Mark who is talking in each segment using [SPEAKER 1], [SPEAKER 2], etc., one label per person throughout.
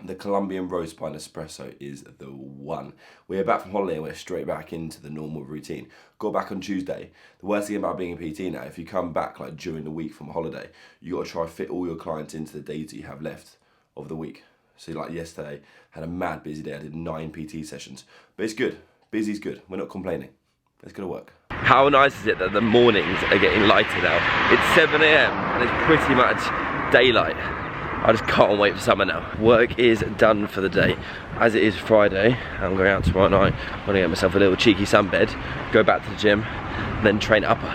[SPEAKER 1] The Colombian roast pint espresso is the one. We're back from holiday and we're straight back into the normal routine. Got back on Tuesday. The worst thing about being a PT now, if you come back like during the week from a holiday, you got to try and fit all your clients into the days that you have left of the week. So like yesterday, had a mad busy day. I did 9 PT sessions, but it's good. Busy's good. We're not complaining. It's gonna work. How nice is it that the mornings are getting lighter now? It's 7 AM and it's pretty much daylight. I just can't wait for summer now. Work is done for the day. As it is Friday, I'm going out tomorrow night. I'm gonna get myself a little cheeky sunbed, go back to the gym, then train upper.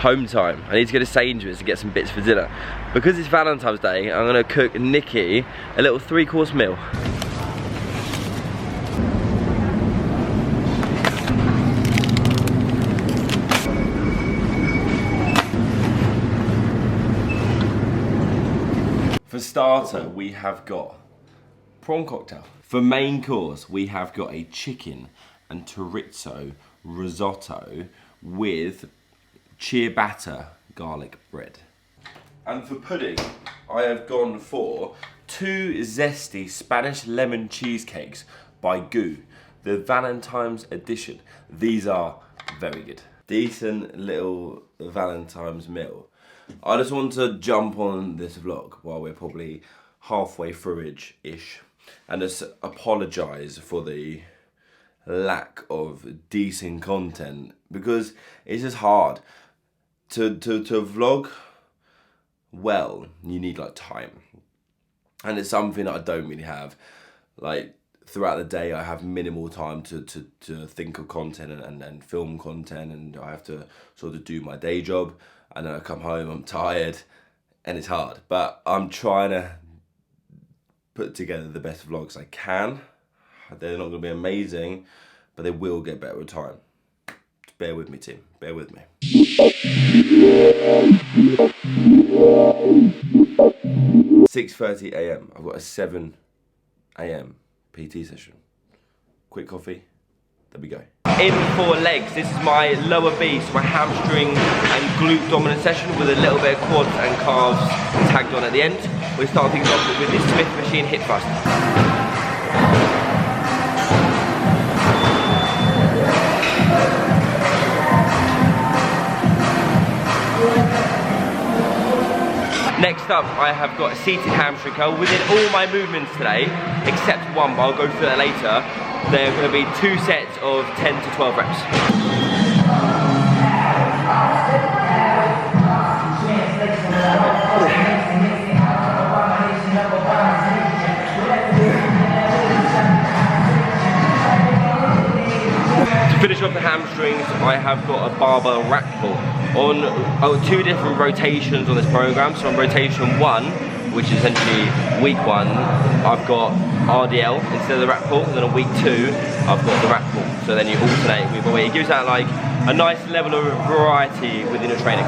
[SPEAKER 1] Home time. I need to go to Sainsbury's to get some bits for dinner. Because it's Valentine's Day, I'm gonna cook Nikki a little 3-course meal. For starter, we have got prawn cocktail. For main course, we have got a chicken and chorizo risotto with ciabatta garlic bread. And for pudding, I have gone for 2 zesty Spanish lemon cheesecakes by Goo, the Valentine's edition. These are very good. Decent little Valentine's meal. I just want to jump on this vlog while we're probably halfway through-ish and just apologise for the lack of decent content, because it's just hard. To vlog well, you need like time, and it's something that I don't really have. Like throughout the day, I have minimal time to think of content and film content, and I have to sort of do my day job, and then I come home, I'm tired, and it's hard. But I'm trying to put together the best vlogs I can. They're not going to be amazing, but they will get better with time. Bear with me, team. Bear with me. 6:30 AM. I've got a 7 AM PT session. Quick coffee. There we go. In for legs. This is my lower B, so my hamstring and glute dominant session with a little bit of quads and calves tagged on at the end. We start things off with this Smith machine hip thrust. Next up, I have got a seated hamstring curl. Within all my movements today, except one, but I'll go through that later, there are going to be 2 sets of 10 to 12 reps. To finish off the hamstrings, I have got a barbell rack pull. On 2 different rotations on this program. So on rotation 1, which is essentially week 1, I've got RDL instead of the rack pull. And then on week 2, I've got the rack pull. So then you alternate with the weight. It gives that like a nice level of variety within your training.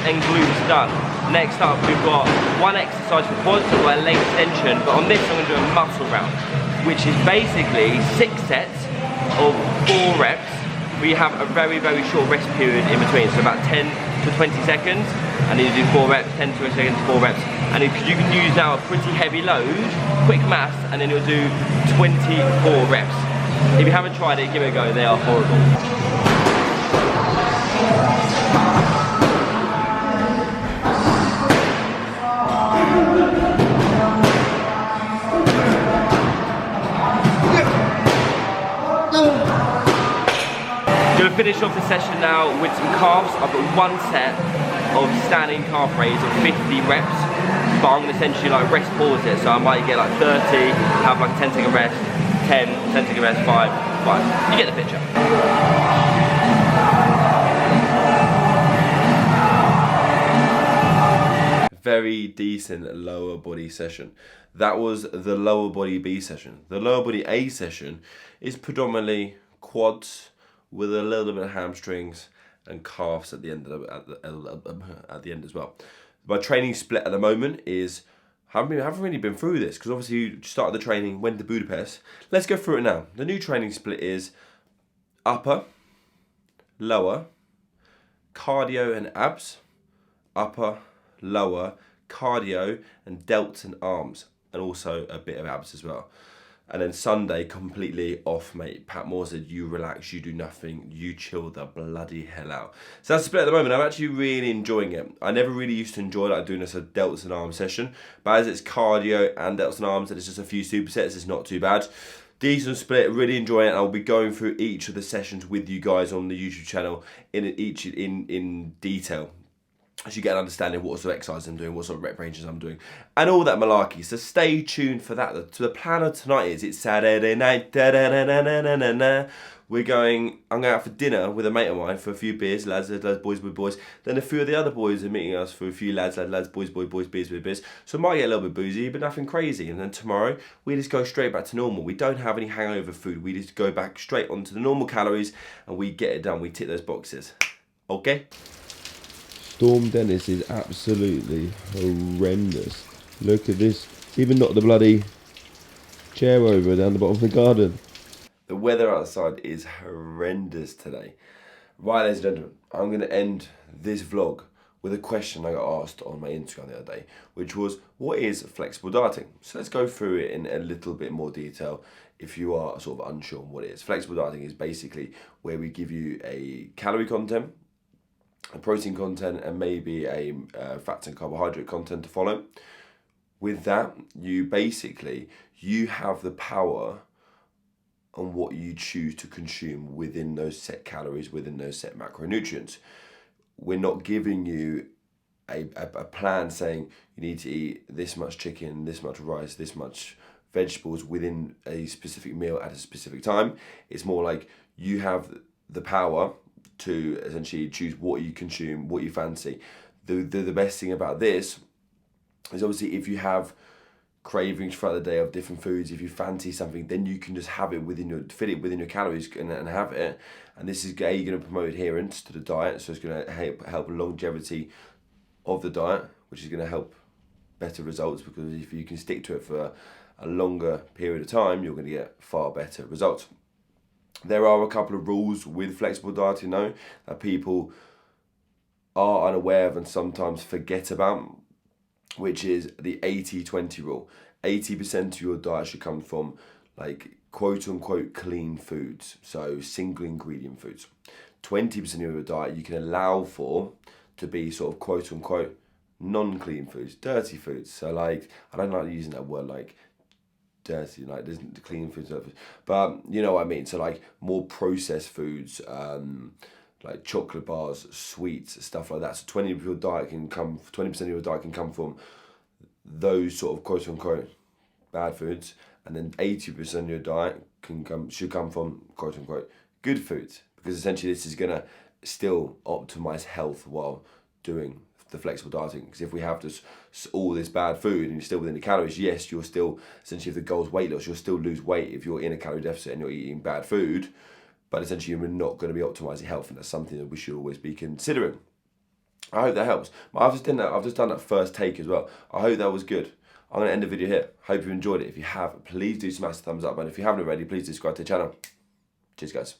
[SPEAKER 1] And glutes done. Next up, we've got 1 exercise for quads, so a leg extension, but on this I'm going to do a muscle round, which is basically 6 sets of 4 reps. We have a very short rest period in between, so about 10 to 20 seconds, and then you do 4 reps, 10 to 20 seconds, 4 reps, and you can use now a pretty heavy load, quick maths, and then you'll do 24 reps. If you haven't tried it, give it a go. They are horrible. Gonna finish off the session now with some calves. I've got one set of standing calf raise of 50 reps, but I'm gonna essentially like rest pause it, so I might get like 30, have like 10 second rest, 10 second rest, 5. You get the picture. Very decent lower body session. That was the lower body B session. The lower body A session is predominantly quads with a little bit of hamstrings and calves at the end at the end as well. My training split at the moment is, I haven't really been through this because obviously you started the training, went to Budapest. Let's go through it now. The new training split is upper, lower, cardio and abs, upper, lower, cardio and delts and arms, and also a bit of abs as well. And then Sunday, completely off, mate. Pat Moore said, you relax, you do nothing, you chill the bloody hell out. So that's the split at the moment. I'm actually really enjoying it. I never really used to enjoy like doing this a delts and arms session, but as it's cardio and delts and arms and it's just a few supersets, it's not too bad. Decent split, really enjoying it. I'll be going through each of the sessions with you guys on the YouTube channel in detail, so you get an understanding of what sort of exercise I'm doing, what sort of rep ranges I'm doing, and all that malarkey. So stay tuned for that. The plan of tonight is it's Saturday night. I'm going out for dinner with a mate of mine for a few beers, lads, boys with boys. Then a few of the other boys are meeting us for a few lads, boys, beers with beers. So it might get a little bit boozy, but nothing crazy. And then tomorrow, we just go straight back to normal. We don't have any hangover food. We just go back straight onto the normal calories and we get it done. We tick those boxes. Okay?
[SPEAKER 2] Storm Dennis is absolutely horrendous. Look at this. Even knocked the bloody chair over down the bottom of the garden.
[SPEAKER 1] The weather outside is horrendous today. Right, ladies and gentlemen, I'm going to end this vlog with a question I got asked on my Instagram the other day, which was, what is flexible dieting? So let's go through it in a little bit more detail if you are sort of unsure on what it is. Flexible dieting is basically where we give you a calorie content, a protein content, and maybe a fats and carbohydrate content to follow. With that, you have the power on what you choose to consume within those set calories, within those set macronutrients. We're not giving you a plan saying you need to eat this much chicken, this much rice, this much vegetables within a specific meal at a specific time. It's more like you have the power to essentially choose what you consume, what you fancy. The best thing about this is obviously if you have cravings throughout the day of different foods, if you fancy something, then you can just have it fit it within your calories and have it. And this is going to promote adherence to the diet, so it's going to help longevity of the diet, which is going to help better results, because if you can stick to it for a longer period of time, you're going to get far better results. There are a couple of rules with flexible dieting though that people are unaware of and sometimes forget about, which is the 80-20 rule. 80% of your diet should come from like quote unquote clean foods, so single ingredient foods. 20% of your diet you can allow for to be sort of quote unquote non-clean foods, dirty foods. So like, I don't like using that word, like dirty, like there's clean foods, but you know what I mean. So like more processed foods, like chocolate bars, sweets, stuff like that. So 20% of your diet can come from those sort of quote unquote bad foods, and then 80% of your diet should come from quote unquote good foods, because essentially this is gonna still optimize health while doing the flexible dieting. Because if we have all this bad food and you're still within the calories, yes, you're still, essentially if the goal is weight loss, you'll still lose weight if you're in a calorie deficit and you're eating bad food, but essentially you're not going to be optimizing health, and that's something that we should always be considering. I hope that helps. I've just done that first take as well. I hope that was good. I'm going to end the video here. Hope you enjoyed it. If you have, please do smash the thumbs up, and if you haven't already, please subscribe to the channel. Cheers guys.